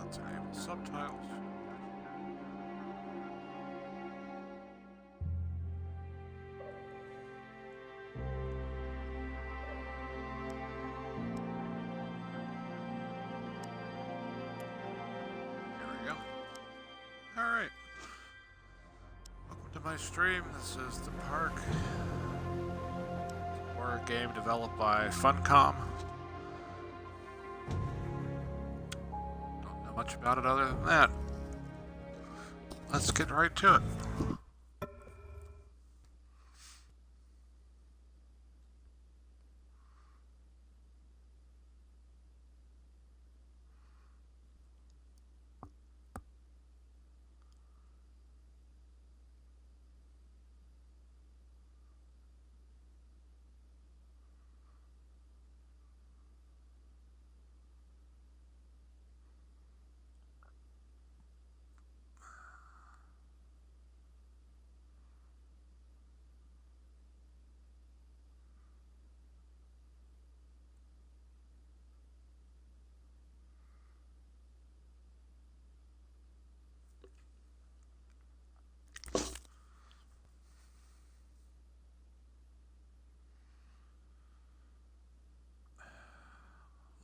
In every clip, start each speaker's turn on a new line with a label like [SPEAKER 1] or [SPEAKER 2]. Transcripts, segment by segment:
[SPEAKER 1] Let's enable subtitles. Alright. Welcome to my stream. This is The Park. It's a horror game developed by Funcom. Don't know much about it other than that. Let's get right to it.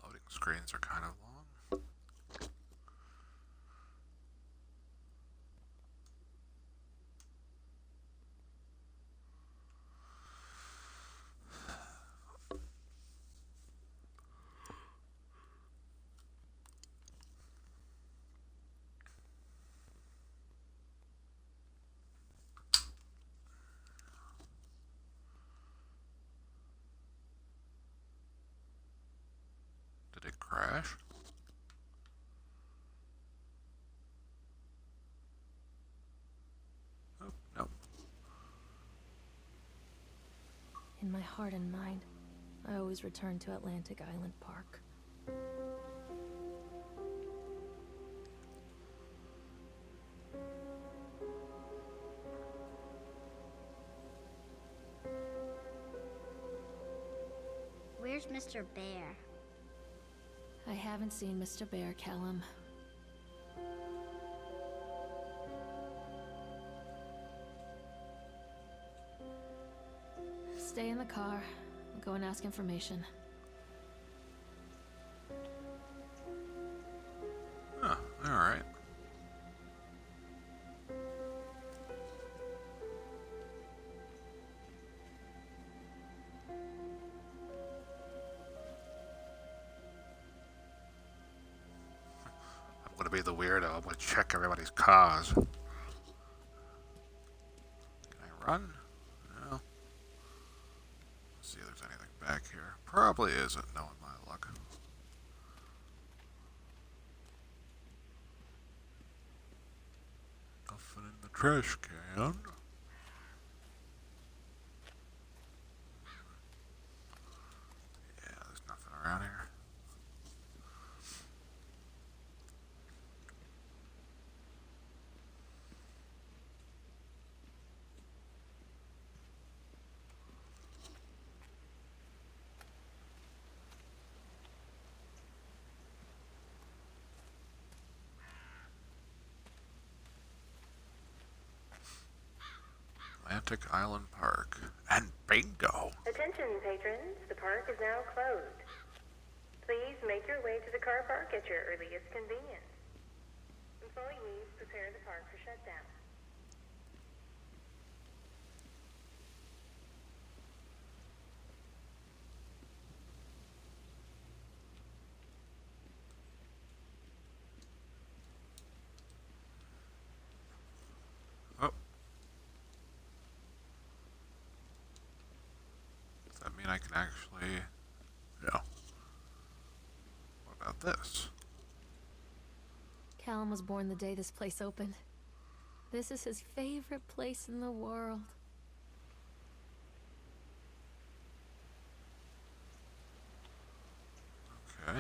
[SPEAKER 1] Loading screens are kind of long. Did it crash? Oh, no.
[SPEAKER 2] In my heart and mind, I always return to Atlantic Island Park.
[SPEAKER 3] Where's Mr. Bear?
[SPEAKER 2] I haven't seen Mr. Bear, Callum. Stay in the car. I'll go and ask information.
[SPEAKER 1] Oh, alright. I'm gonna be the weirdo. I'm gonna check everybody's cars. Can I run? No. Let's see if there's anything back here. Probably isn't, knowing my luck. Nothing in the trash can. Yeah, there's nothing around here. Atlantic Island Park. And bingo!
[SPEAKER 4] Attention, patrons. The park is now closed. Please make your way to the car park at your earliest convenience. Employees, prepare the park for shutdown.
[SPEAKER 1] Oh. Does that mean I can actually... No. What about this?
[SPEAKER 2] Callum was born the day this place opened. This is his favorite place in the world.
[SPEAKER 1] Okay.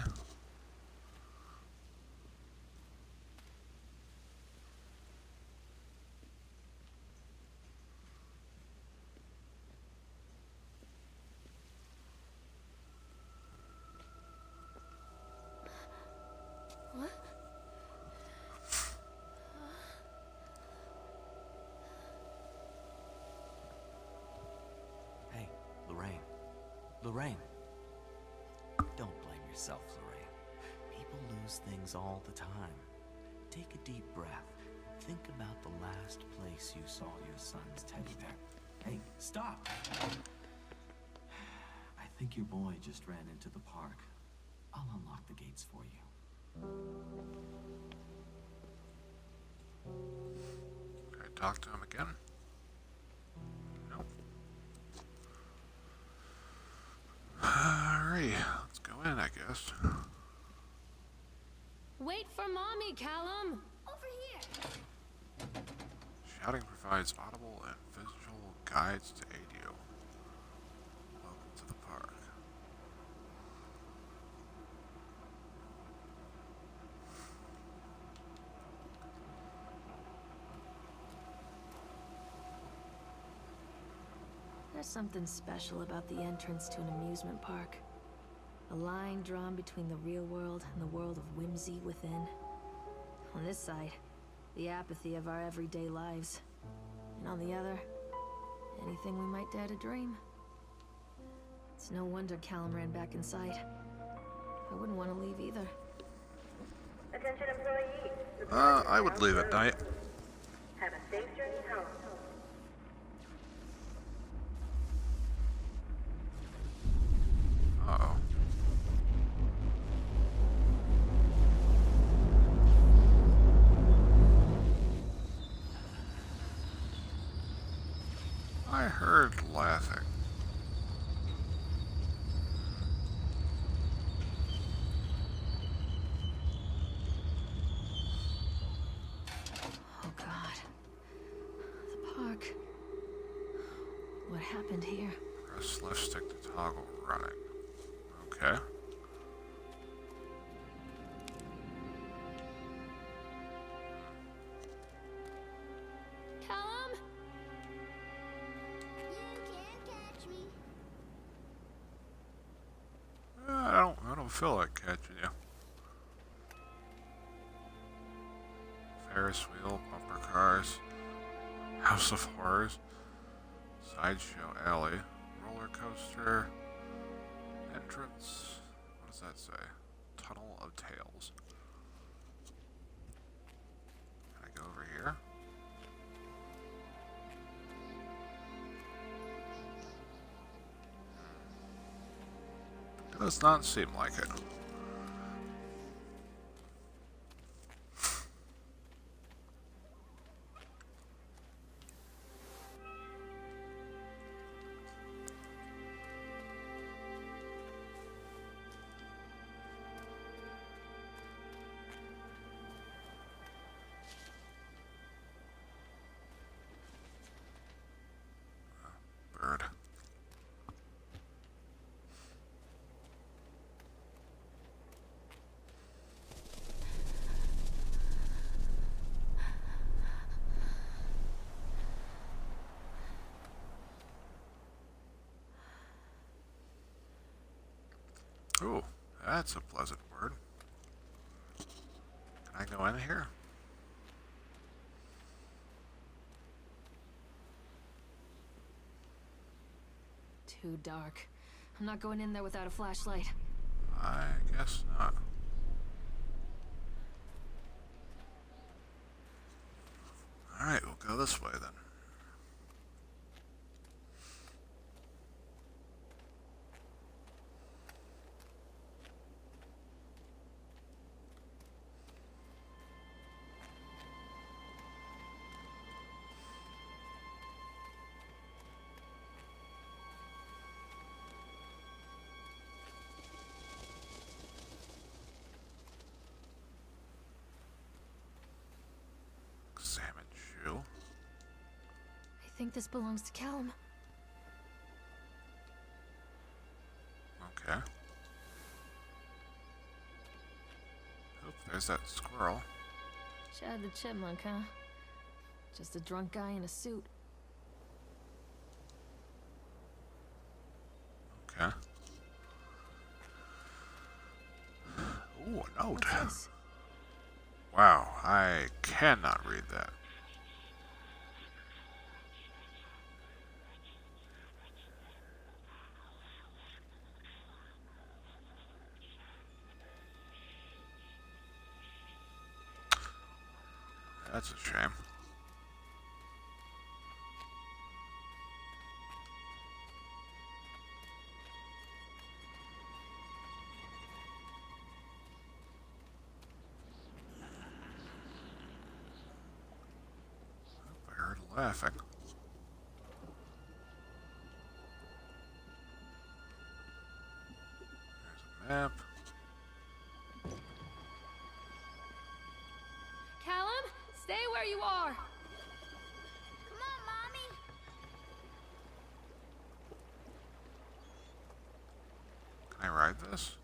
[SPEAKER 2] What?
[SPEAKER 5] Lorraine. Don't blame yourself, Lorraine. People lose things all the time. Take a deep breath. Think about the last place you saw your son's teddy bear. Hey, stop! I think your boy just ran into the park. I'll unlock the gates for you.
[SPEAKER 1] Can I talk to him again? Nope. Alrighty, let's go in, I guess.
[SPEAKER 2] Wait for Mommy, Callum! Over here!
[SPEAKER 1] Shouting provides audible and visual guides to aid you. Welcome to the park.
[SPEAKER 2] There's something special about the entrance to an amusement park. A line drawn between the real world and the world of whimsy within. On this side, the apathy of our everyday lives. And on the other, anything we might dare to dream. It's no wonder Callum ran back inside. I wouldn't want to leave either.
[SPEAKER 4] Attention employees. The park is
[SPEAKER 1] I would
[SPEAKER 4] now
[SPEAKER 1] leave at
[SPEAKER 4] closed.
[SPEAKER 1] night.
[SPEAKER 4] Have a safe journey home.
[SPEAKER 1] Uh-oh. I heard laughing.
[SPEAKER 2] Oh God. The park. What happened here?
[SPEAKER 1] Press left stick to toggle running. Okay.
[SPEAKER 2] Callum?
[SPEAKER 3] You can't catch me.
[SPEAKER 1] I don't feel like catching you. Ferris wheel, bumper cars, House of Horrors, Sideshow Alley, roller coaster, entrance. What does that say? Tunnel of Tales. Can I go over here? It does not seem like it. Bird. Ooh, that's a pleasant word. Can I go in here?
[SPEAKER 2] Too dark. I'm not going in there without a flashlight.
[SPEAKER 1] I guess not. Alright, we'll go this way then. Examine shoe.
[SPEAKER 2] I think this belongs to Callum.
[SPEAKER 1] Okay. Oop, there's that squirrel.
[SPEAKER 2] Chad the Chipmunk, huh? Just a drunk guy in a suit.
[SPEAKER 1] Okay. Ooh, a note.
[SPEAKER 2] What's this?
[SPEAKER 1] Wow, I cannot read that. That's a shame. I heard laughing. There's a map.
[SPEAKER 2] Callum, stay where you are.
[SPEAKER 3] Come on, Mommy.
[SPEAKER 1] Can I ride this?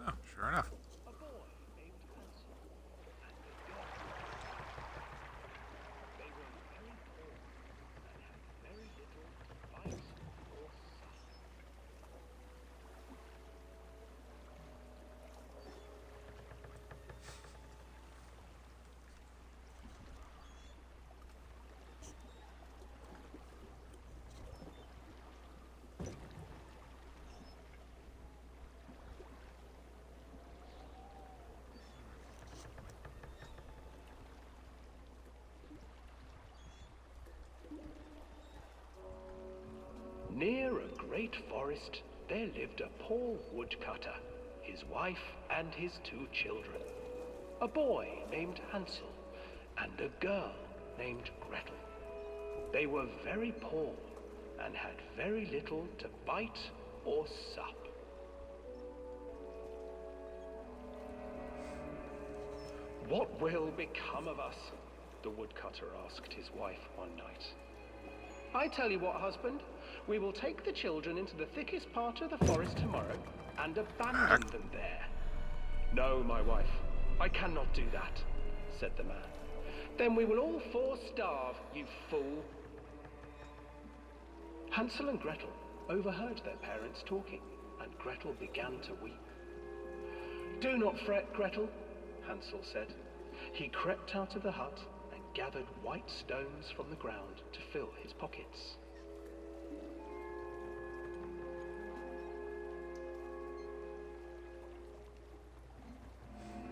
[SPEAKER 1] Oh, sure enough.
[SPEAKER 6] Near a great forest, there lived a poor woodcutter, his wife and his 2 children. A boy named Hansel and a girl named Gretel. They were very poor and had very little to bite or sup. What will become of us? The woodcutter asked his wife one night. I tell you what, husband, we will take the children into the thickest part of the forest tomorrow and abandon them there. No, my wife, I cannot do that, said the man. Then we will all 4 starve, you fool. Hansel and Gretel overheard their parents talking, and Gretel began to weep. Do not fret, Gretel, Hansel said. He crept out of the hut and gathered white stones from the ground to fill his pockets.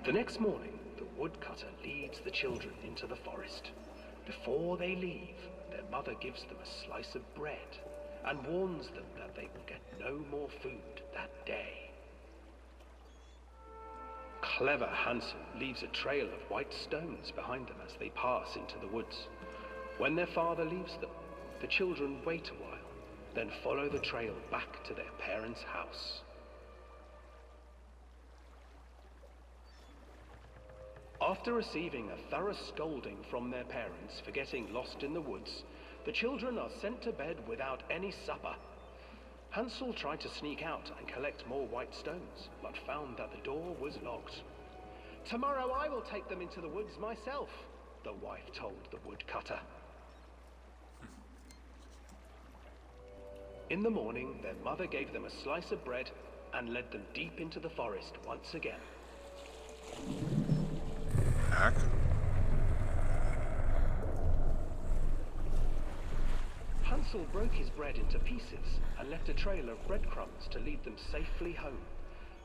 [SPEAKER 6] The next morning, the woodcutter leads the children into the forest. Before they leave, their mother gives them a slice of bread and warns them that they will get no more food that day. Clever Hansel leaves a trail of white stones behind them as they pass into the woods. When their father leaves them, the children wait a while, then follow the trail back to their parents' house. After receiving a thorough scolding from their parents for getting lost in the woods, the children are sent to bed without any supper. Hansel tried to sneak out and collect more white stones, but found that the door was locked. Tomorrow I will take them into the woods myself, the wife told the woodcutter. In the morning, their mother gave them a slice of bread and led them deep into the forest once again.
[SPEAKER 1] Heck.
[SPEAKER 6] Hansel broke his bread into pieces and left a trail of breadcrumbs to lead them safely home.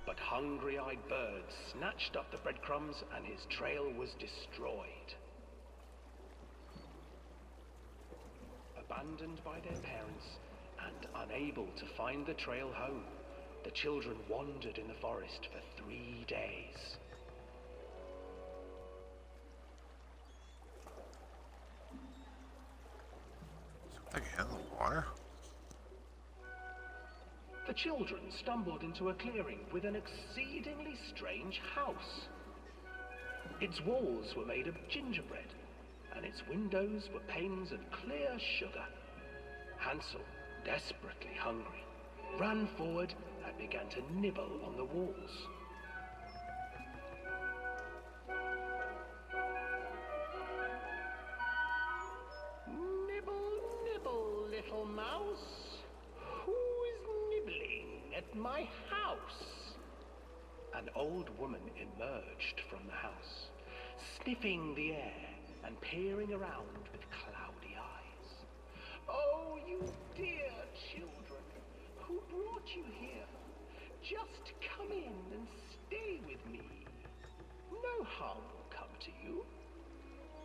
[SPEAKER 6] But hungry-eyed birds snatched up the breadcrumbs and his trail was destroyed. Abandoned by their parents and unable to find the trail home, the children wandered in the forest for 3 days.
[SPEAKER 1] Something in the water?
[SPEAKER 6] The children stumbled into a clearing with an exceedingly strange house. Its walls were made of gingerbread, and its windows were panes of clear sugar. Hansel, desperately hungry, ran forward and began to nibble on the walls. Nibble, nibble, little mouse. Who is nibbling at my house? An old woman emerged from the house, sniffing the air and peering around with cloudy eyes. Oh, you dear children, who brought you here? just come in and stay with me. No harm will come to you.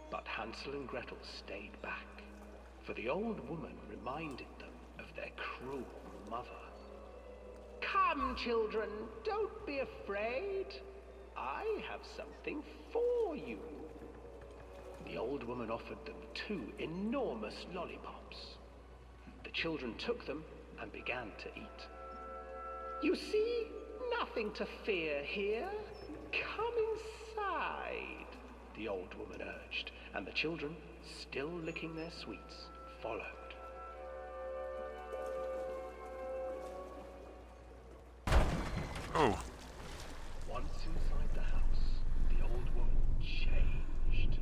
[SPEAKER 6] But Hansel and Gretel stayed back, for the old woman reminded them of their cruel mother. Come, children, don't be afraid. I have something for you. The old woman offered them 2 enormous lollipops. The children took them and began to eat. You see, nothing to fear here. Come inside, the old woman urged, and the children, still licking their sweets, followed.
[SPEAKER 1] Oh.
[SPEAKER 6] Once inside the house, the old woman changed.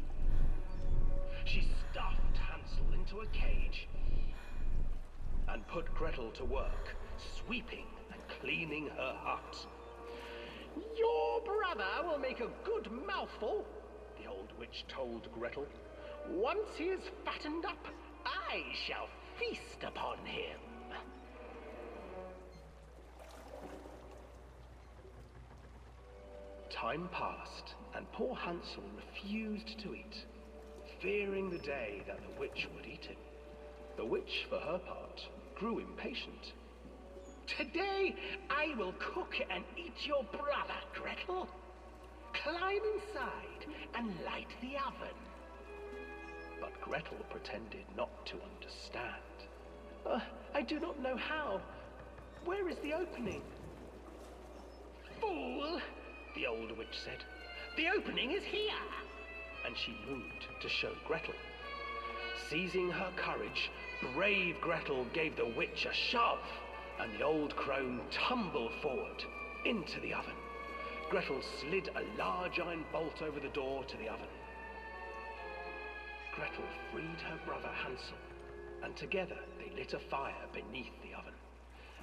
[SPEAKER 6] She stuffed Hansel into a cage and put Gretel to work, sweeping and cleaning her hut. Your brother will make a good mouthful, the old witch told Gretel. Once he is fattened up, I shall feast upon him. Time passed, and poor Hansel refused to eat, fearing the day that the witch would eat him. The witch, for her part, grew impatient. Today I will cook and eat your brother, Gretel. Climb inside and light the oven. But Gretel pretended not to understand. I do not know how. Where is the opening? Fool, the old witch said. The opening is here. And she moved to show Gretel. Seizing her courage, brave Gretel gave the witch a shove, and the old crone tumbled forward into the oven. Gretel slid a large iron bolt over the door to the oven. Gretel freed her brother Hansel, and together they lit a fire beneath the oven.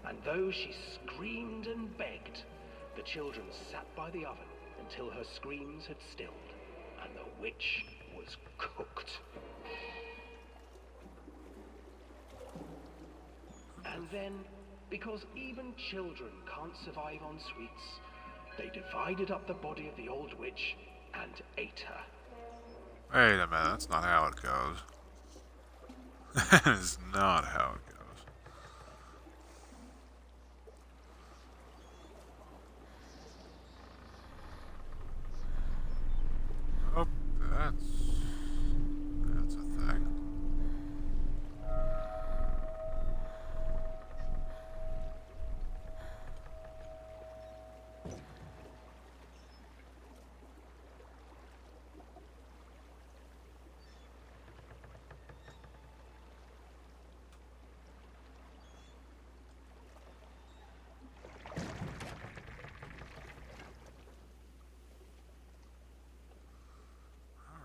[SPEAKER 6] And though she screamed and begged, the children sat by the oven until her screams had stilled, and the witch was cooked. And then, because even children can't survive on sweets, they divided up the body of the old witch and ate her.
[SPEAKER 1] Wait a minute, that's not how it goes. That is not how it goes. Oh, that's a thing.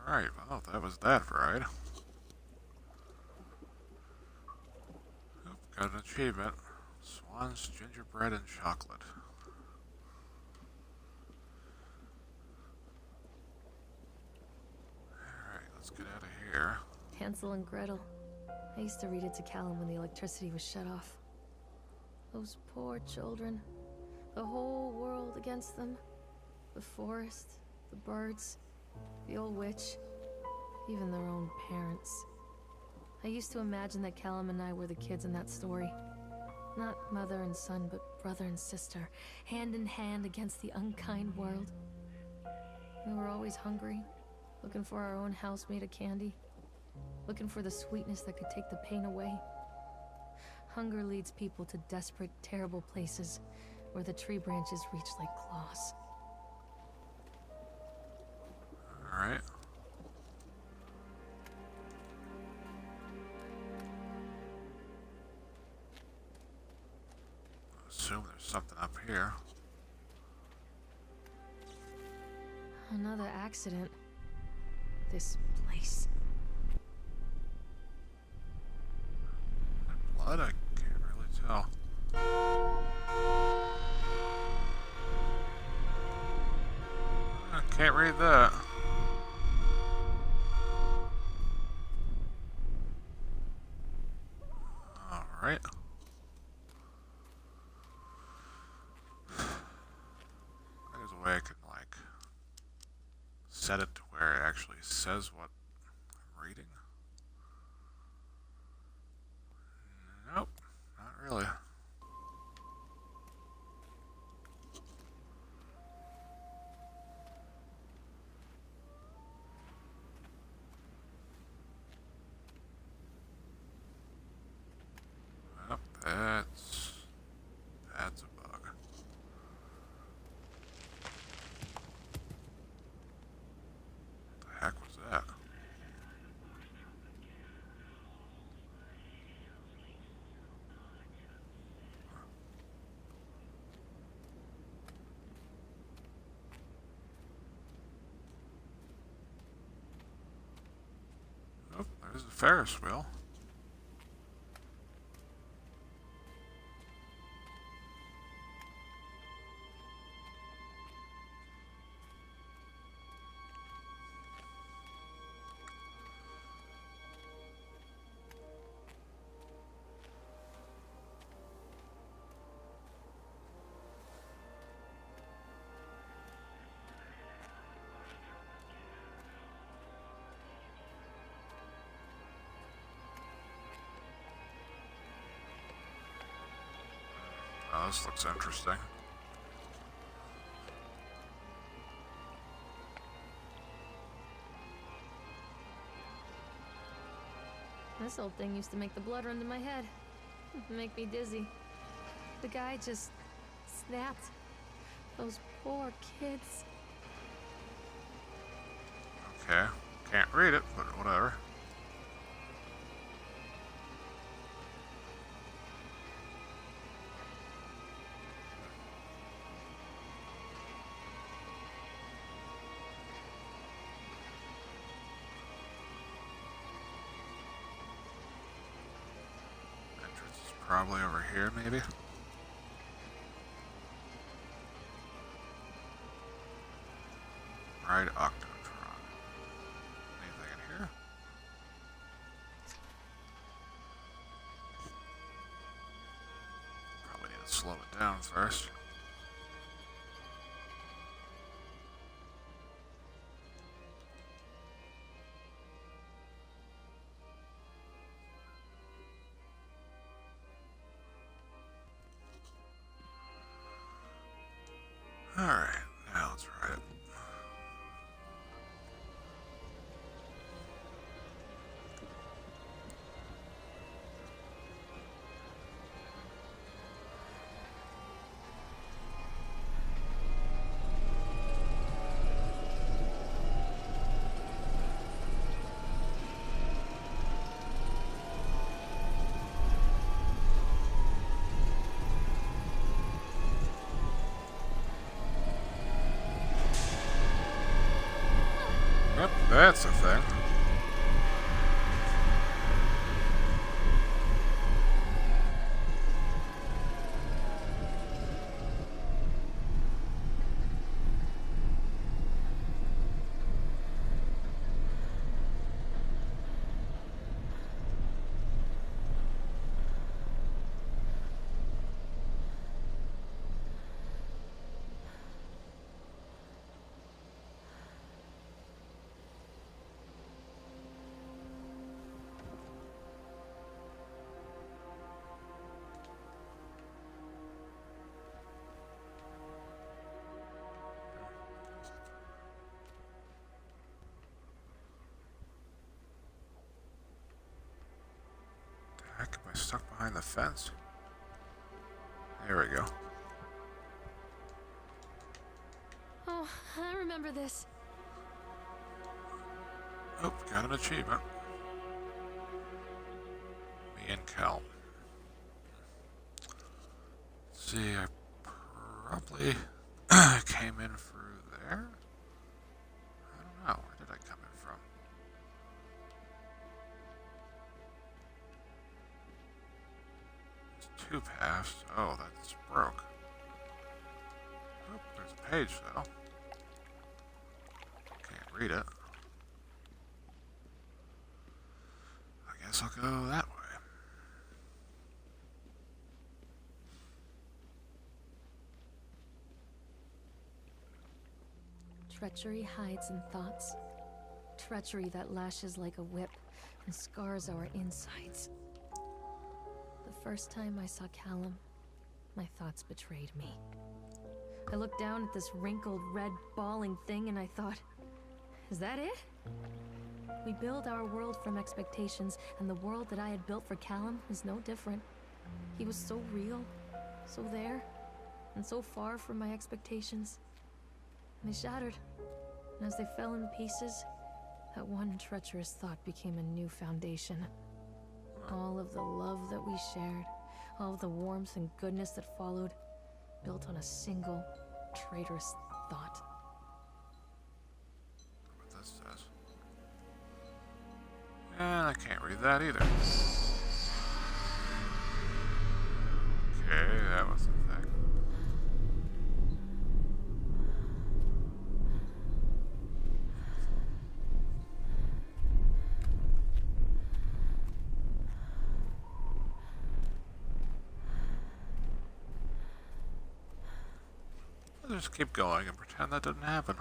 [SPEAKER 1] Alright, well, that was that ride. Oh, got an achievement. Swan's gingerbread and chocolate. Alright, let's get out of here.
[SPEAKER 2] Hansel and Gretel. I used to read it to Callum when the electricity was shut off. Those poor children. The whole world against them. The forest, the birds, the old witch, even their own parents. I used to imagine that Callum and I were the kids in that story. Not mother and son, but brother and sister, hand in hand against the unkind world. We were always hungry, looking for our own house made of candy, looking for the sweetness that could take the pain away. Hunger leads people to desperate, terrible places where the tree branches reach like claws.
[SPEAKER 1] Alright. Assume there's something up here.
[SPEAKER 2] Another accident. This place.
[SPEAKER 1] Blood? I can't really tell. I can't read that. Alright. way I can, like, set it to where it actually says what I'm reading? Nope, not really. Nope, that's a bug. What the heck was that? Nope, there's a Ferris wheel. Oh, this looks interesting.
[SPEAKER 2] This old thing used to make the blood run to my head. Make me dizzy. The guy just snapped. Those poor kids.
[SPEAKER 1] Okay, can't read it, but whatever. Entrance is probably over here, maybe. Ride Octotron. Anything in here? Probably need to slow it down first. Alright, now let's ride it. Yep, that's a thing. Heck, am I stuck behind the fence? There we go.
[SPEAKER 2] Oh, I remember this.
[SPEAKER 1] Oh, got an achievement. Me and Cal. Let's see, I probably came in through there? I don't know. Where did I come in from? There's two paths. Oh, that's broke. Oh, there's a page, though. Can't read it. I guess I'll go that way.
[SPEAKER 2] treachery hides in thoughts. Treachery that lashes like a whip and scars our insides. The first time I saw Callum, my thoughts betrayed me. I looked down at this wrinkled, red, bawling thing and I thought, is that it? We build our world from expectations, and the world that I had built for Callum was no different. He was so real, so there, and so far from my expectations. And they shattered, and as they fell in pieces, that one treacherous thought became a new foundation. All of the love that we shared, all of the warmth and goodness that followed, built on a single, traitorous thought.
[SPEAKER 1] What this says. And I can't read that either. Okay, that was the thing. I'll just keep going and pretend that didn't happen.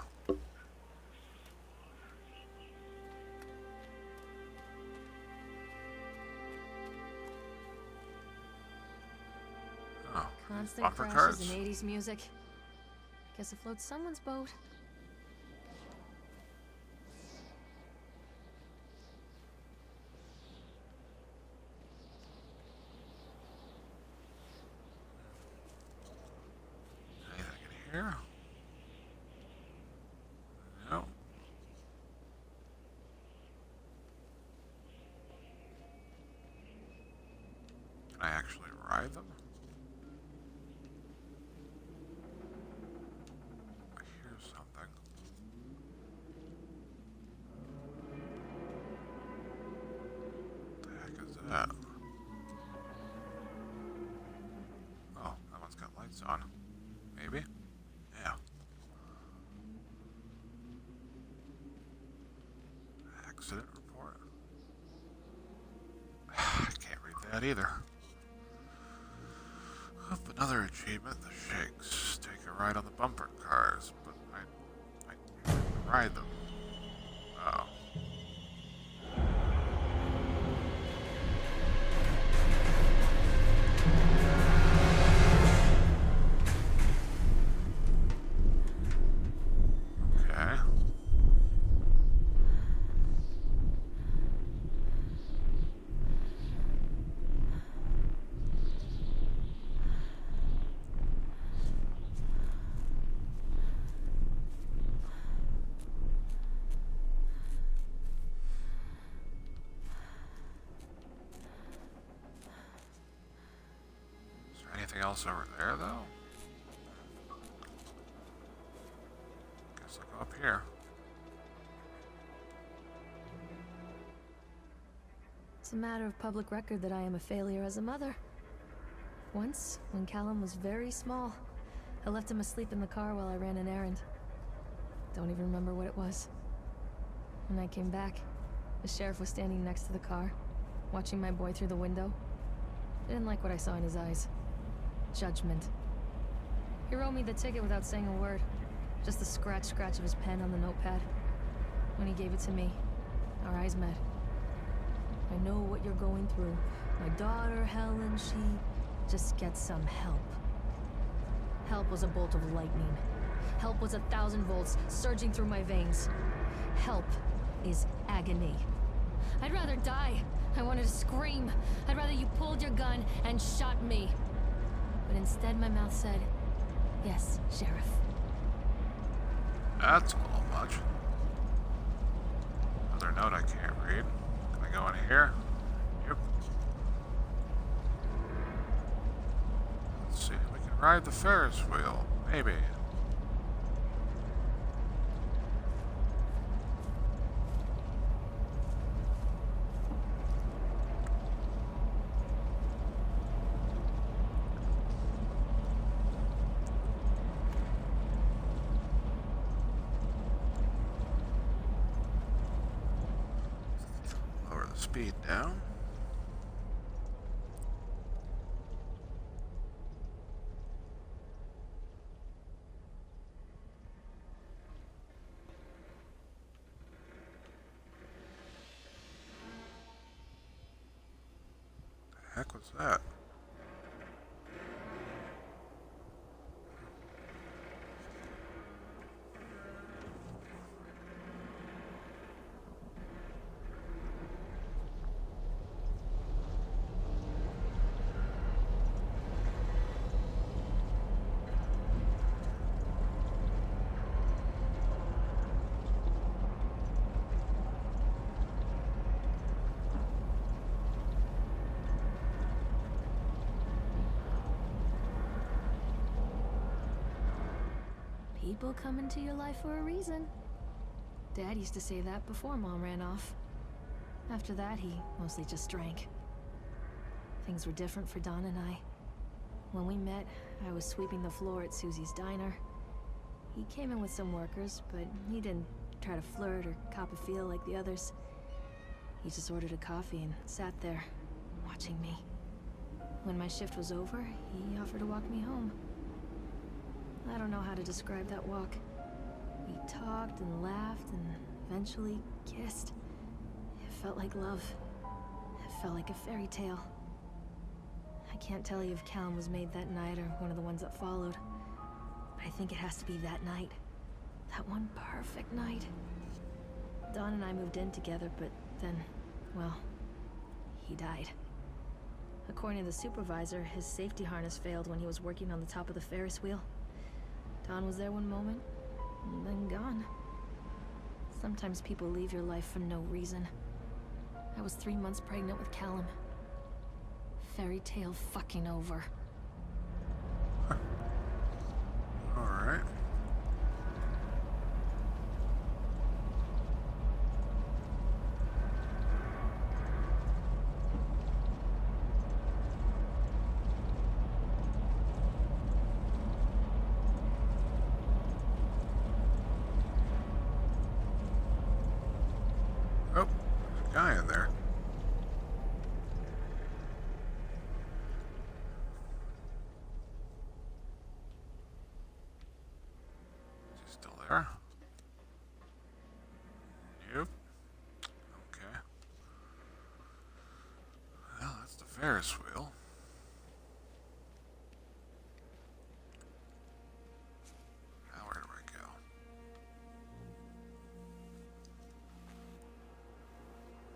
[SPEAKER 1] Oh,
[SPEAKER 2] Constant
[SPEAKER 1] bumper
[SPEAKER 2] crashes
[SPEAKER 1] cards.
[SPEAKER 2] and 80s music. Guess it floats someone's boat.
[SPEAKER 1] Anything in here? No. Can I actually ride them? I hear something. What the heck is that? Oh, that one's got lights on. Maybe? Yeah. Accident report. I can't read that either. Up another achievement, the Shakes. Take a ride on the bumper cars, but I can't ride them. Oh. Okay. Is there anything else over there, though? Guess I'll go up here.
[SPEAKER 2] It's a matter of public record that I am a failure as a mother. Once, when Callum was very small, I left him asleep in the car while I ran an errand. Don't even remember what it was. When I came back, the sheriff was standing next to the car, watching my boy through the window. I didn't like what I saw in his eyes. Judgment. He wrote me the ticket without saying a word. Just the scratch of his pen on the notepad. When he gave it to me, our eyes met. I know what you're going through. My daughter, Helen, she just gets some help. Help was a bolt of lightning. Help was 1,000 volts surging through my veins. Help is agony. I'd rather die. I wanted to scream. I'd rather you pulled your gun and shot me. But instead my mouth said, yes, Sheriff.
[SPEAKER 1] That's a little much. Another note I can't read. Can I go in here? Yep. Let's see. We can ride the Ferris wheel. Maybe. Lower the speed down. heck was that?
[SPEAKER 2] People come into your life for a reason. Dad used to say that before Mom ran off. After that, he mostly just drank. Things were different for Don and I. When we met, I was sweeping the floor at Susie's diner. He came in with some workers, but he didn't try to flirt or cop a feel like the others. He just ordered a coffee and sat there, watching me. When my shift was over, he offered to walk me home. I don't know how to describe that walk. We talked and laughed and eventually kissed. It felt like love. It felt like a fairy tale. I can't tell you if Callum was made that night or one of the ones that followed. But I think it has to be that night. That one perfect night. Don and I moved in together, but then, well, he died. According to the supervisor, his safety harness failed when he was working on the top of the Ferris wheel. Don was there one moment, and then gone. Sometimes people leave your life for no reason. I was 3 months pregnant with Callum. Fairy tale fucking over.
[SPEAKER 1] Alright. Oh, there's a guy in there. Is he still there? Nope. Okay. Well, that's the Ferris wheel. Now where do I go?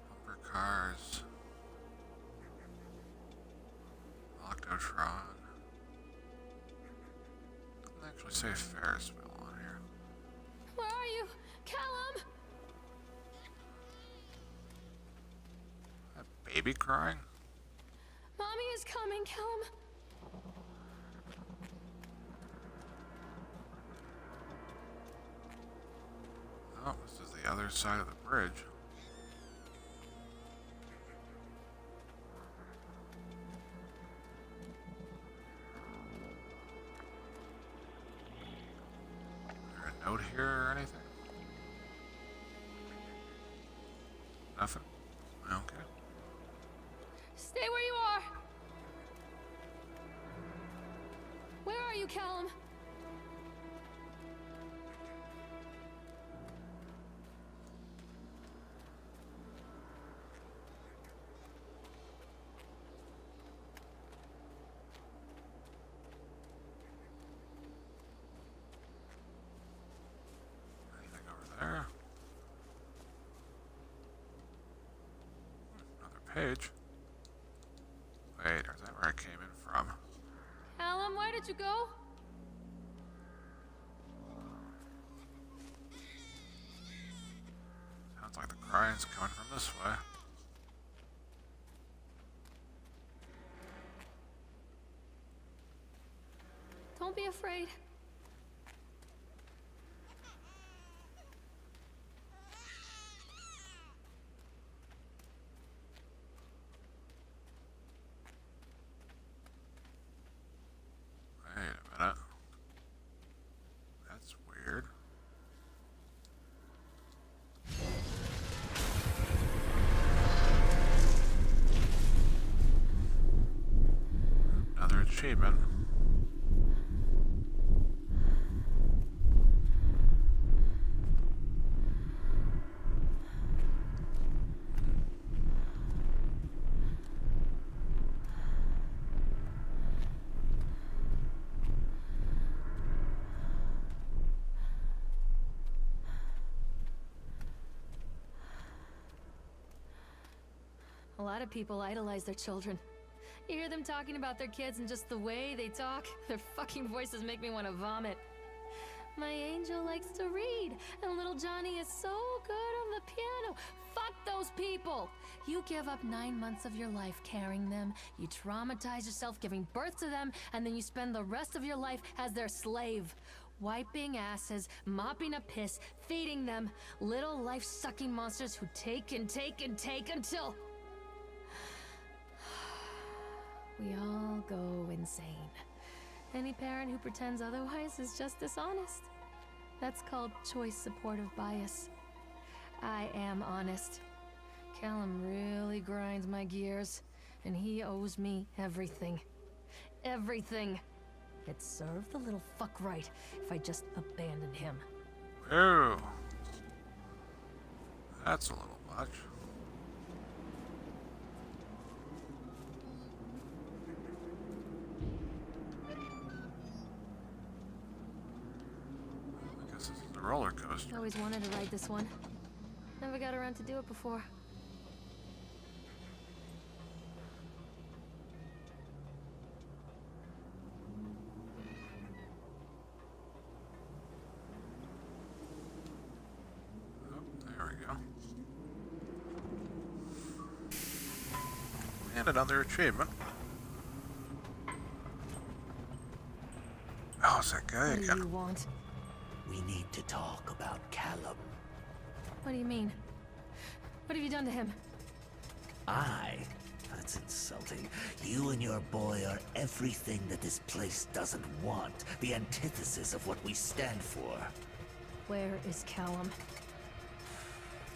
[SPEAKER 1] Bumper cars. Octotron. Doesn't actually say Ferris wheel on here.
[SPEAKER 2] Where are you? Callum!
[SPEAKER 1] That baby crying?
[SPEAKER 2] Mommy is coming, Callum!
[SPEAKER 1] Oh, this is the other side of the bridge. Is there a note here or anything? Nothing? Okay.
[SPEAKER 2] Stay where you are! Where are you, Callum?
[SPEAKER 1] Anything over there? Another page. Wait, is that where I came in from?
[SPEAKER 2] Callum, where did you go?
[SPEAKER 1] Sounds like the crying's coming from this way.
[SPEAKER 2] Don't be afraid.
[SPEAKER 1] Wait a minute. That's weird. Another achievement.
[SPEAKER 2] A lot of people idolize their children. You hear them talking about their kids and just the way they talk, their fucking voices make me want to vomit. My angel likes to read, and little Johnny is so good on the piano. Fuck those people! You give up 9 months of your life carrying them, you traumatize yourself giving birth to them, and then you spend the rest of your life as their slave. Wiping asses, mopping up piss, feeding them. Little life-sucking monsters who take and take and take until... we all go insane. Any parent who pretends otherwise is just dishonest. That's called choice supportive bias. I am honest. Callum really grinds my gears, and he owes me everything. Everything. It'd serve the little fuck right if I just abandoned him.
[SPEAKER 1] Oh. That's a little much. I guess this is a roller coaster.
[SPEAKER 2] Always wanted to ride this one. Never got around to do it before.
[SPEAKER 1] There we go. And another achievement. Oh, it's that guy
[SPEAKER 2] What do
[SPEAKER 1] again.
[SPEAKER 2] you want?
[SPEAKER 5] We need to talk about Callum.
[SPEAKER 2] What do you mean? What have you done to him?
[SPEAKER 5] That's insulting. You and your boy are everything that this place doesn't want. The antithesis of what we stand for.
[SPEAKER 2] Where is Callum?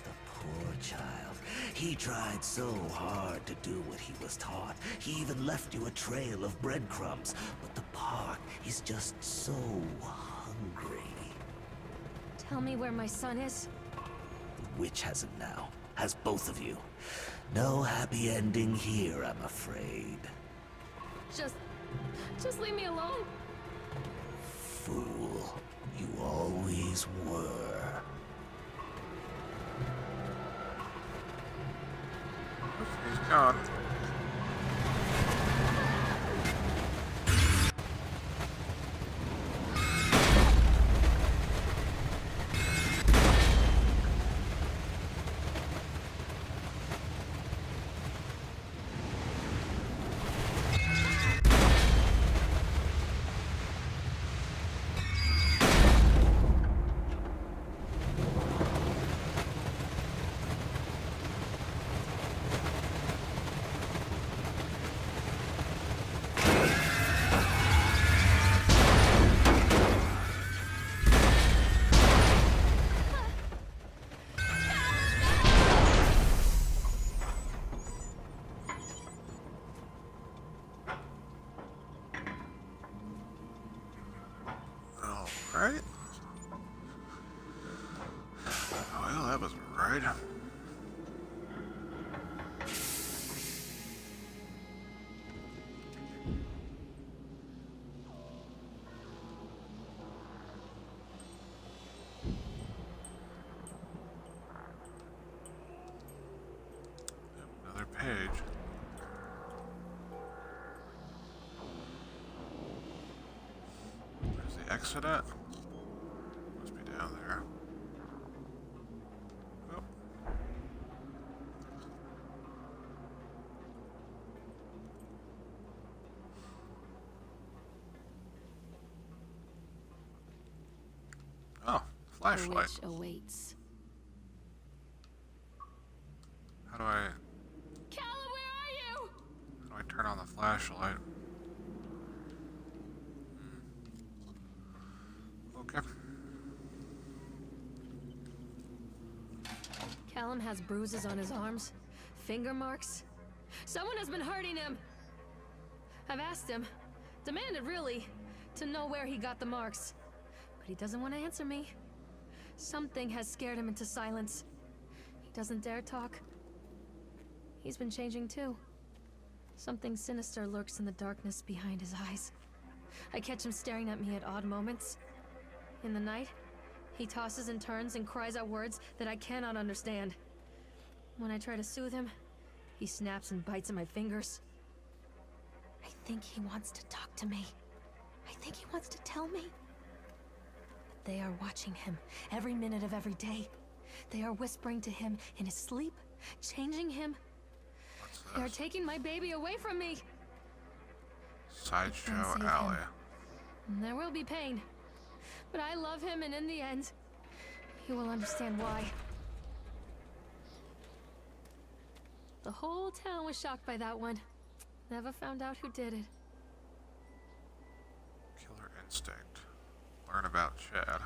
[SPEAKER 5] The poor child. He tried so hard to do what he was taught. He even left you a trail of breadcrumbs. But the park is just so hungry.
[SPEAKER 2] Tell me where my son is.
[SPEAKER 5] The witch has him now. Has both of you. No happy ending here, I'm afraid.
[SPEAKER 2] Just leave me alone.
[SPEAKER 5] Fool. You always were.
[SPEAKER 1] He's gone. Right? Well, that was right. Another page. Where's the exit at? Must be down there. Oh. Oh,
[SPEAKER 2] The
[SPEAKER 1] flashlight.
[SPEAKER 2] witch awaits.
[SPEAKER 1] How do I
[SPEAKER 2] Callum, where are you?
[SPEAKER 1] turn on the flashlight? Okay.
[SPEAKER 2] Callum has bruises on his arms, finger marks. Someone has been hurting him. I've asked him, demanded really, to know where he got the marks. But he doesn't want to answer me. Something has scared him into silence. He doesn't dare talk. He's been changing too. Something sinister lurks in the darkness behind his eyes. I catch him staring at me at odd moments. In the night, he tosses and turns and cries out words that I cannot understand. When I try to soothe him, He snaps and bites at my fingers. I think he wants to talk to me. I think he wants to tell me. But they are watching him every minute of every day. They are whispering to him in his sleep, changing him.
[SPEAKER 1] What's
[SPEAKER 2] They are
[SPEAKER 1] this?
[SPEAKER 2] taking my baby away from me.
[SPEAKER 1] Sideshow
[SPEAKER 2] save him.
[SPEAKER 1] Alley.
[SPEAKER 2] There will be pain. But I love him, and in the end, he will understand why. The whole town was shocked by that one. Never found out who did it.
[SPEAKER 1] Killer Instinct. Learn about Chad.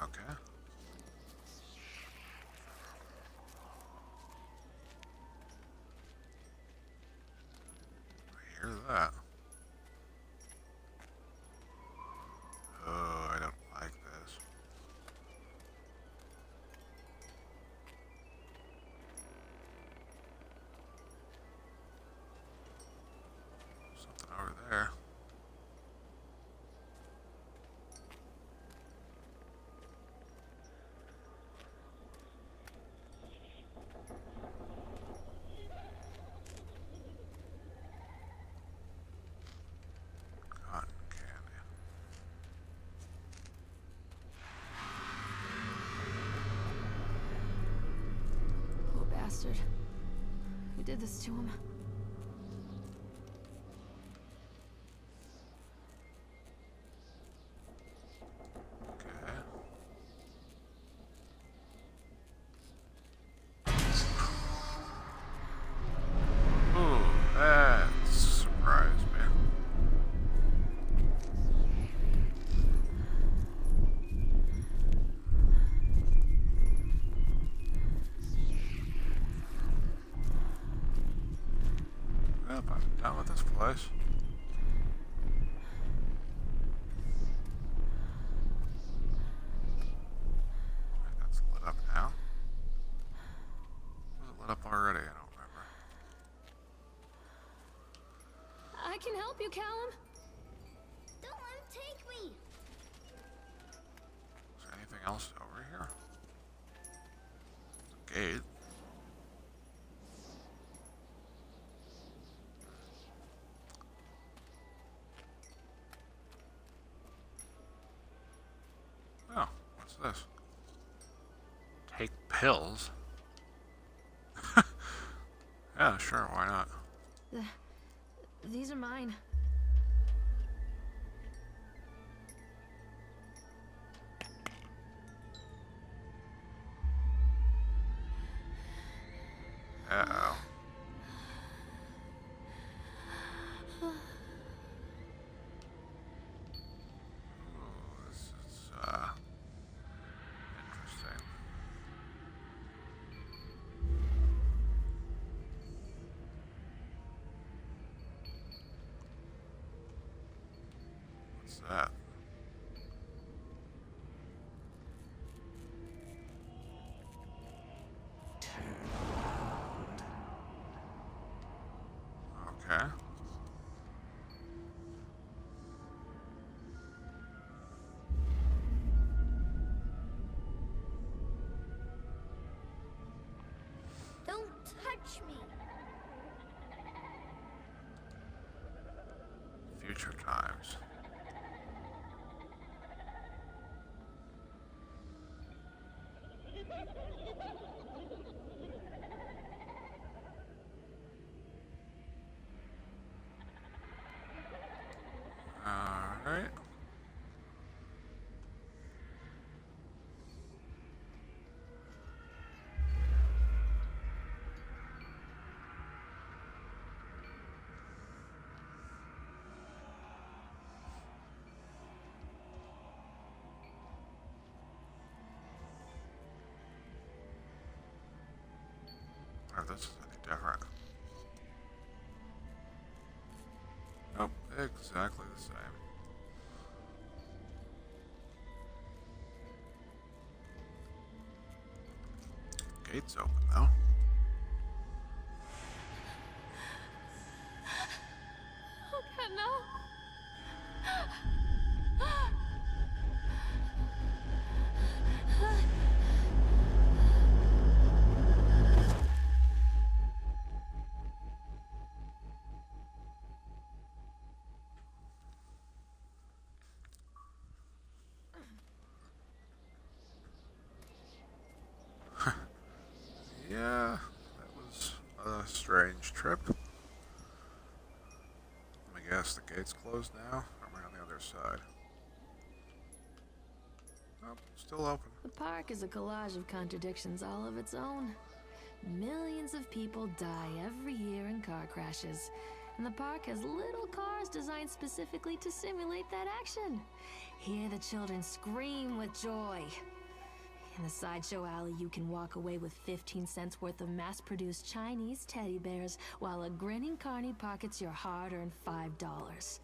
[SPEAKER 1] Okay. I hear that. Oh, I don't like this. Something over there. Cotton candy.
[SPEAKER 2] Poor bastard. Who did this to him?
[SPEAKER 1] Okay. Ooh, that surprised me. Yep, I'm done with this place. Wait, that's lit up now? Was it lit up already? I don't remember.
[SPEAKER 2] I can help you, Callum.
[SPEAKER 3] Don't let him take me.
[SPEAKER 1] Is there anything else over here? There's a gate. Oh, what's this? Take pills? Yeah, sure, why not?
[SPEAKER 2] These are mine.
[SPEAKER 1] Uh-oh. Ooh, this is, interesting. What's that? Okay.
[SPEAKER 3] Don't touch me.
[SPEAKER 1] Future times. Alright. Or if this is any different. Nope, exactly the same. Gate's open though.
[SPEAKER 2] Oh, God, no.
[SPEAKER 1] trip. Let me guess, the gate's closed now? Or am I on the other side? Nope, still open.
[SPEAKER 2] The park is a collage of contradictions all of its own. Millions of people die every year in car crashes, and the park has little cars designed specifically to simulate that action. Hear the children scream with joy. In the sideshow alley, you can walk away with 15 cents worth of mass-produced Chinese teddy bears, while a grinning carny pockets your hard-earned $5.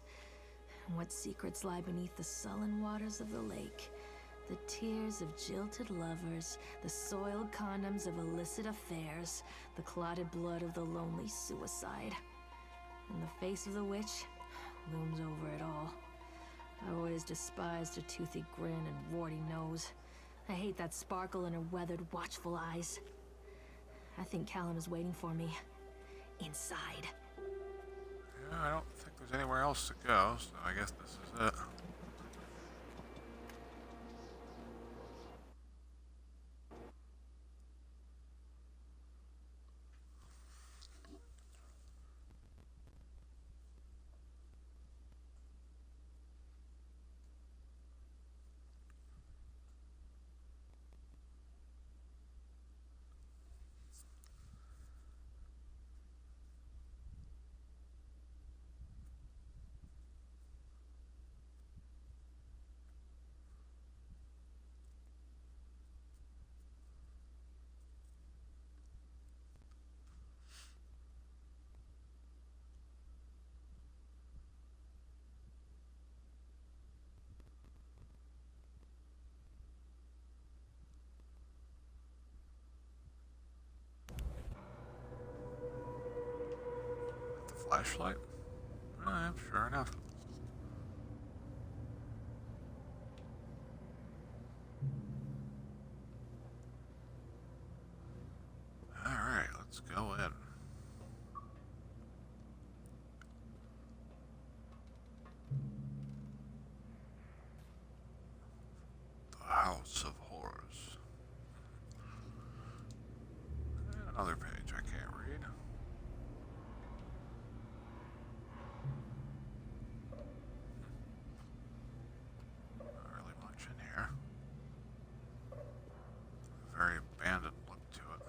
[SPEAKER 2] What secrets lie beneath the sullen waters of the lake? The tears of jilted lovers, the soiled condoms of illicit affairs, the clotted blood of the lonely suicide. And the face of the witch looms over it all. I always despised her toothy grin and warty nose. I hate that sparkle in her weathered, watchful eyes. I think Callum is waiting for me. Inside.
[SPEAKER 1] Yeah, I don't think there's anywhere else to go, so I guess this is it. Flashlight? Sure enough. Alright, let's go in. The House of Horrors. And another page I can't read. In here. Very abandoned look to it.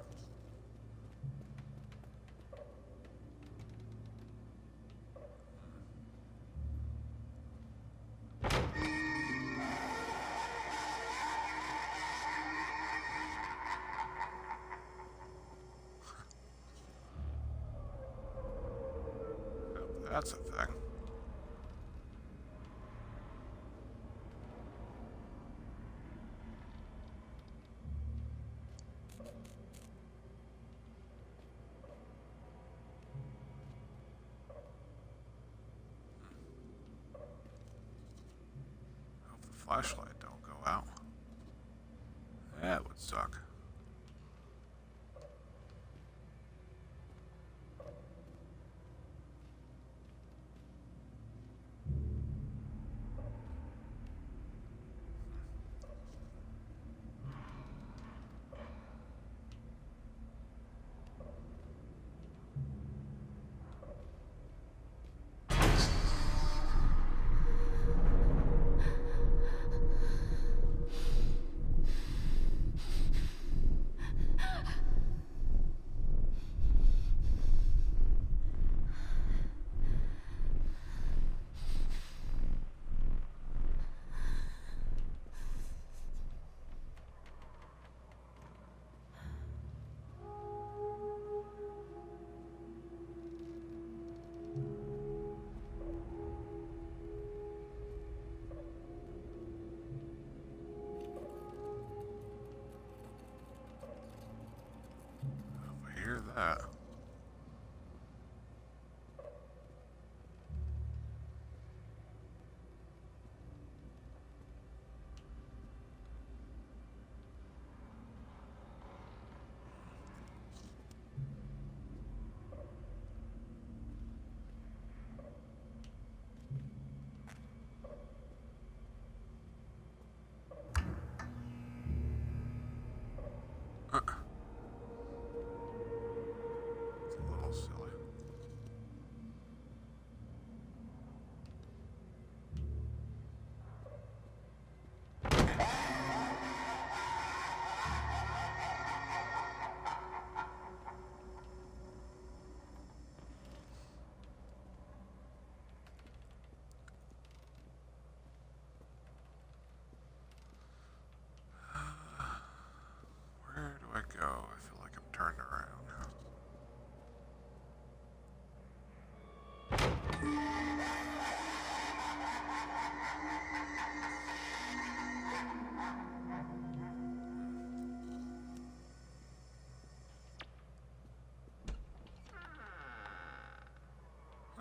[SPEAKER 1] That's a thing. Flashlight don't go out. That would suck. Hear that. turned around.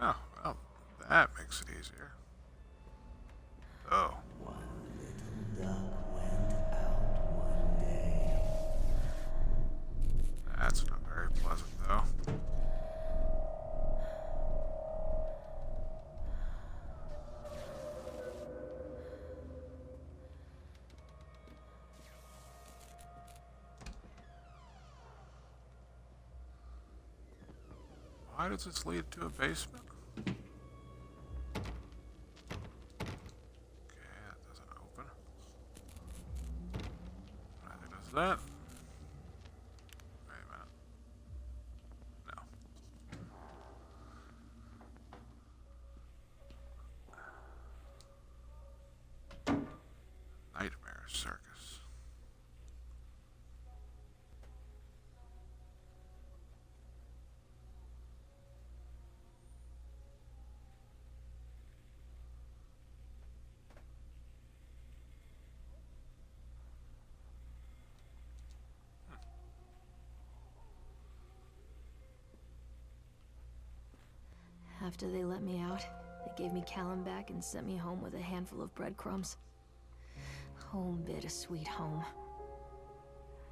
[SPEAKER 1] Oh, well, that makes it easier. Oh.
[SPEAKER 5] One little duck went out one day.
[SPEAKER 1] That's not very pleasant, though. Why does this lead to a basement? Okay, that doesn't open. Neither does that. Wait a minute. No. Nightmare Circus.
[SPEAKER 2] After they let me out, they gave me Callum back and sent me home with a handful of breadcrumbs. Home, bittersweet home.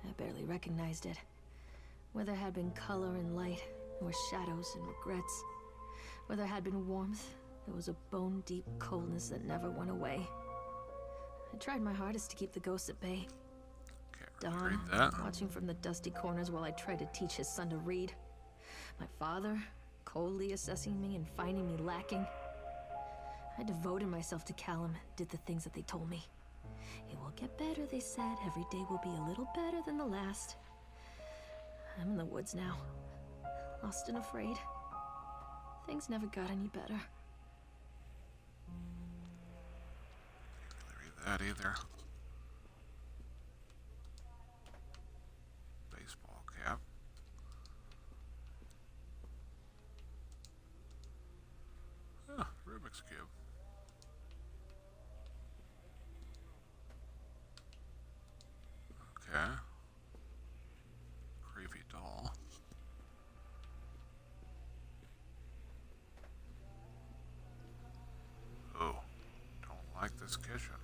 [SPEAKER 2] I barely recognized it. Where there had been color and light, there were shadows and regrets. Where there had been warmth, there was a bone-deep coldness that never went away. I tried my hardest to keep the ghosts at bay.
[SPEAKER 1] Can't really
[SPEAKER 2] Don,
[SPEAKER 1] read that.
[SPEAKER 2] watching from the dusty corners while I tried to teach his son to read. My father, coldly assessing me and finding me lacking. I devoted myself to Callum, did the things that they told me. It will get better, they said. Every day will be a little better than the last. I'm in the woods now, lost and afraid. Things never got any better.
[SPEAKER 1] Can't really read that either. Baseball cap. Oh, Rubik's Cube. Okay. Creepy doll. Oh, don't like this kitchen.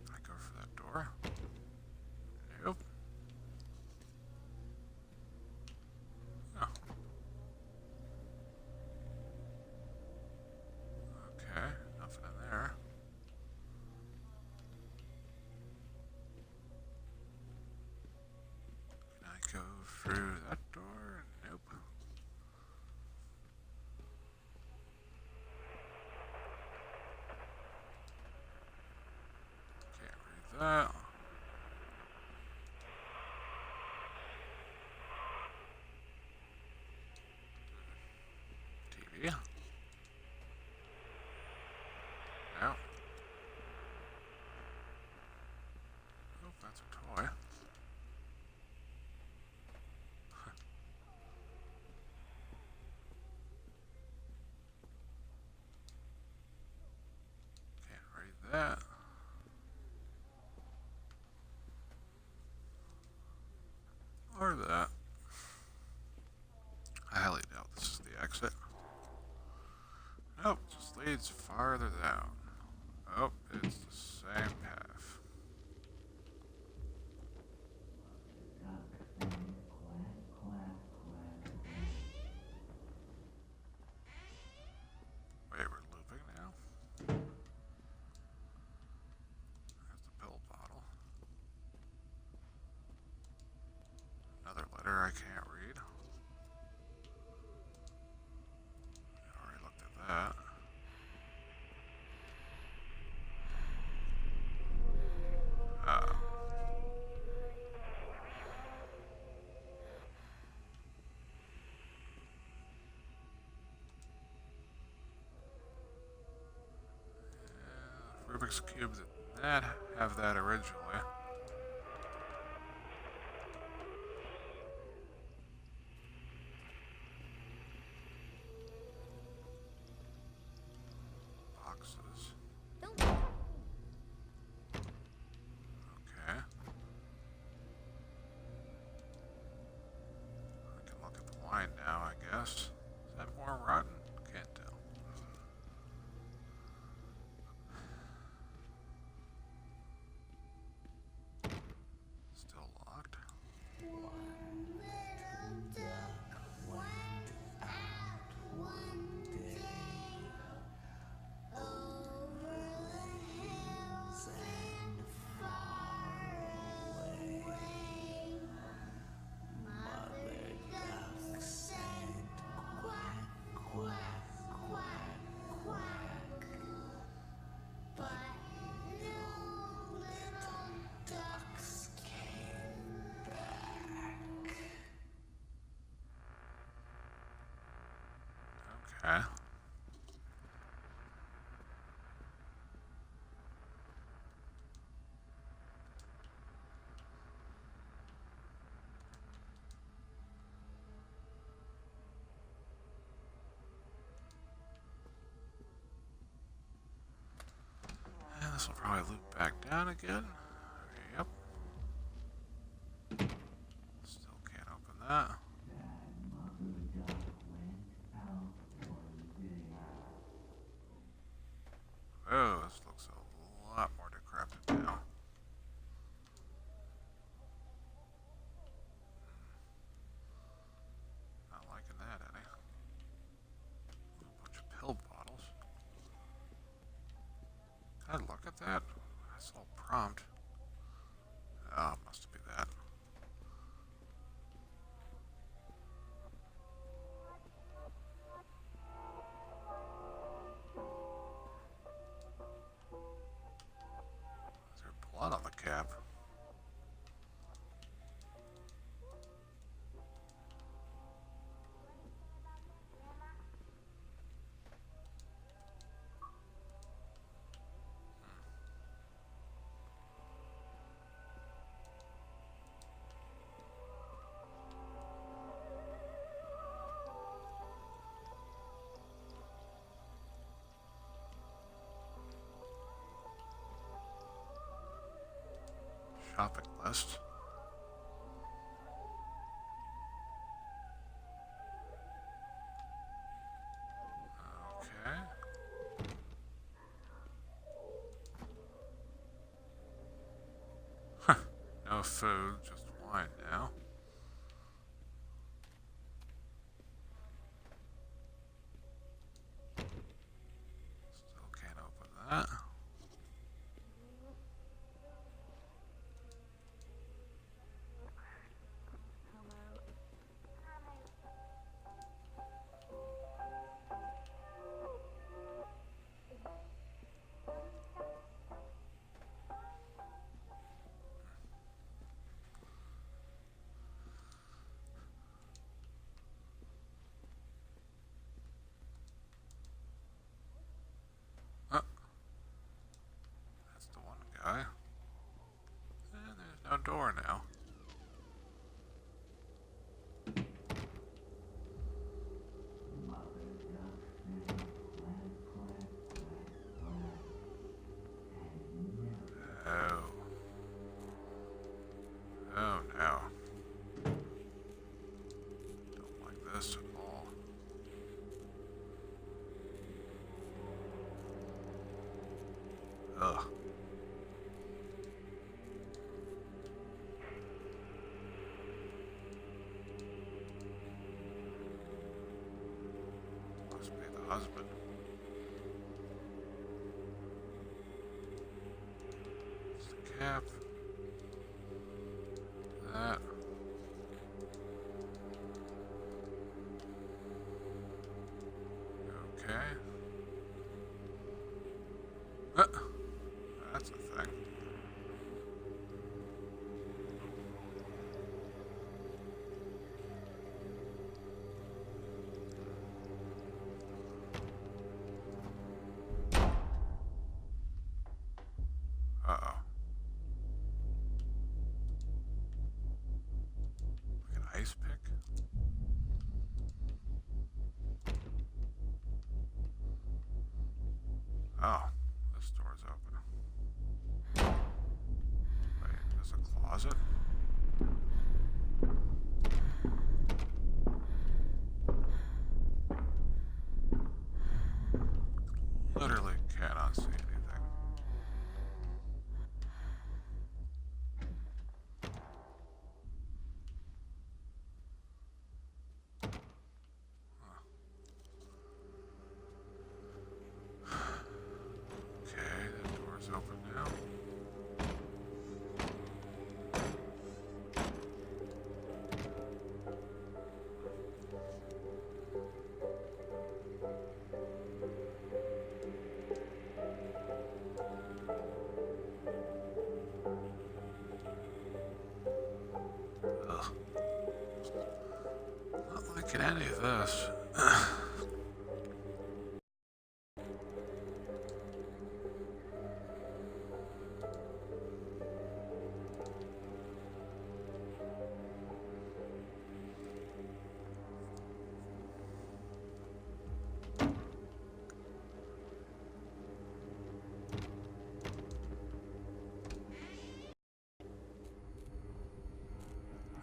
[SPEAKER 1] I go for that door. Nope. Oh. Okay, nothing in there. Can I go through that door? Nope. Can't read that. TV. No. Oh, that's a toy. Can't read that. Or that. I highly doubt this is the exit. Nope, just leads farther down. Oh, it's the same path. Wait, we're looping now? There's the pill bottle. Another letter I can't read. I already looked at that. Rubik's Cube that have that originally. Boxes.
[SPEAKER 3] Don't touch me.
[SPEAKER 1] Okay. I can look at the wine now, I guess. Is that more rotten? Can't tell. Still locked. Okay. And this will probably loop back down again. Yep. Still can't open that. Oh, this looks a lot more decrepit now. Not liking that any. A bunch of pill bottles. Can I look at that? I saw a prompt. Oh, it must be that. Is there blood on the cap? Shopping list. Okay. Huh. No food, just wine now. Still can't open that. That's the one guy. And there's no door now. Oh. Oh no. Don't like this at all. Ugh. Must be the husband. It's the cap. That. Okay. That's a thing. ice pick? Oh, this door's open. Wait, there's a closet? Literally cannot see anything. Okay, the door's open now. Ugh. Not liking any of this.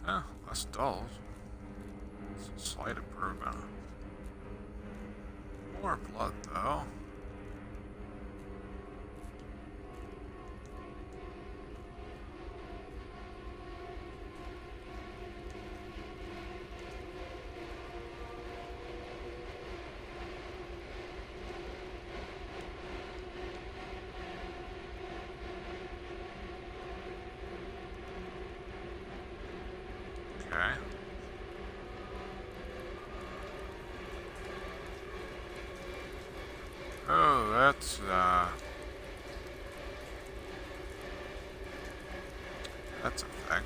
[SPEAKER 1] Oh, less dolls. It's a slight improvement. More blood, though. Okay. Oh, that's a thing.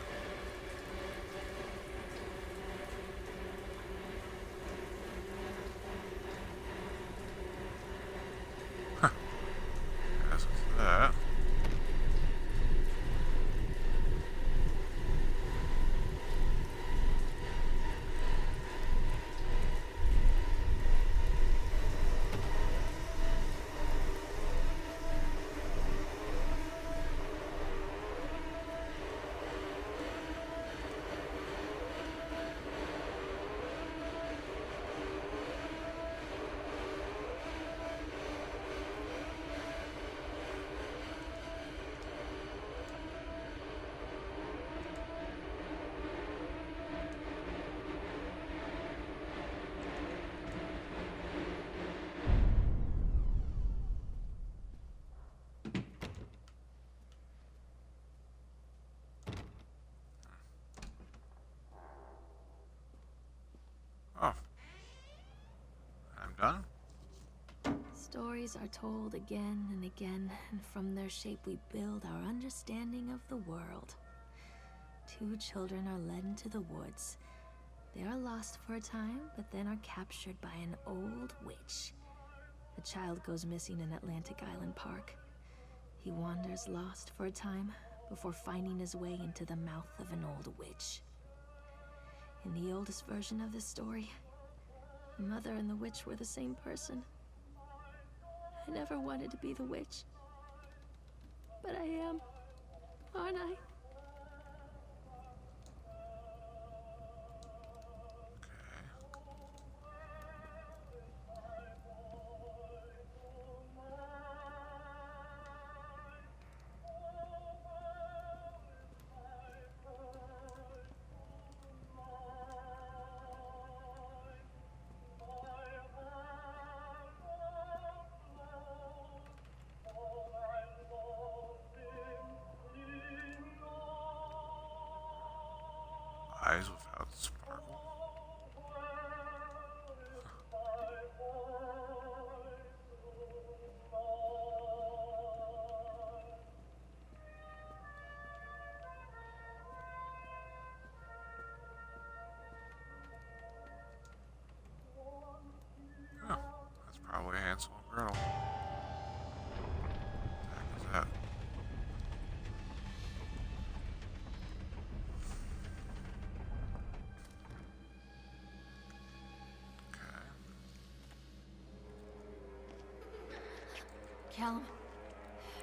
[SPEAKER 1] Huh. Guess it's that. Oh. I'm done?
[SPEAKER 2] Stories are told again and again, and from their shape we build our understanding of the world. Two children are led into the woods. They are lost for a time, but then are captured by an old witch. The child goes missing in Atlantic Island Park. He wanders lost for a time, before finding his way into the mouth of an old witch. In the oldest version of this story, the mother and the witch were the same person. I never wanted to be the witch. But I am, aren't I?
[SPEAKER 1] Eyes without sparkle. Oh, that's probably Hansel and Gretel. What the heck is that?
[SPEAKER 2] Callum.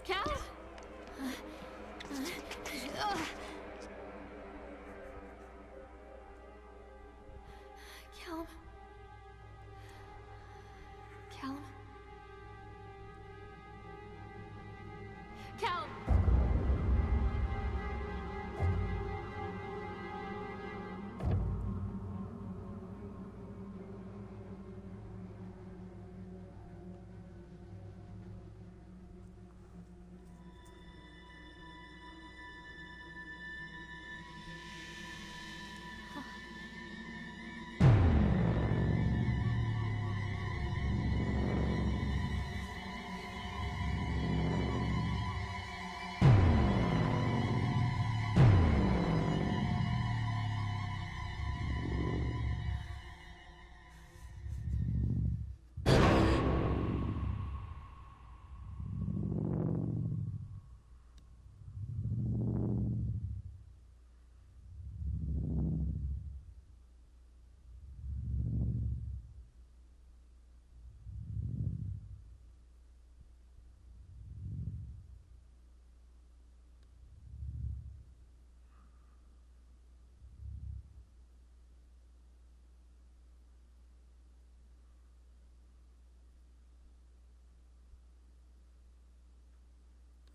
[SPEAKER 2] Callum! Callum. Callum. Callum!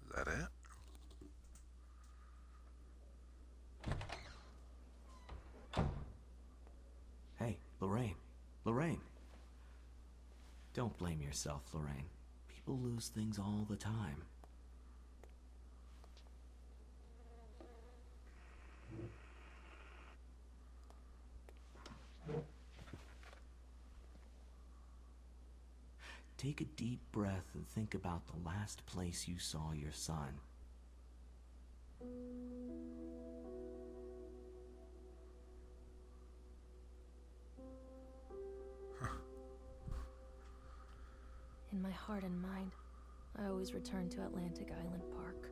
[SPEAKER 1] Is that it?
[SPEAKER 5] Hey, Lorraine. Lorraine. Don't blame yourself, Lorraine. People lose things all the time. Take a deep breath and think about the last place you saw your son.
[SPEAKER 2] In my heart and mind, I always return to Atlantic Island Park.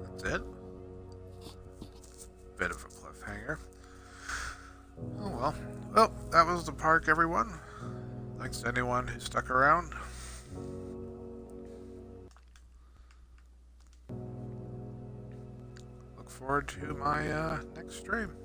[SPEAKER 1] That's it? Bit of a cliffhanger. Oh well. Well, that was the park, everyone. Thanks to anyone who stuck around. Look forward to my next stream.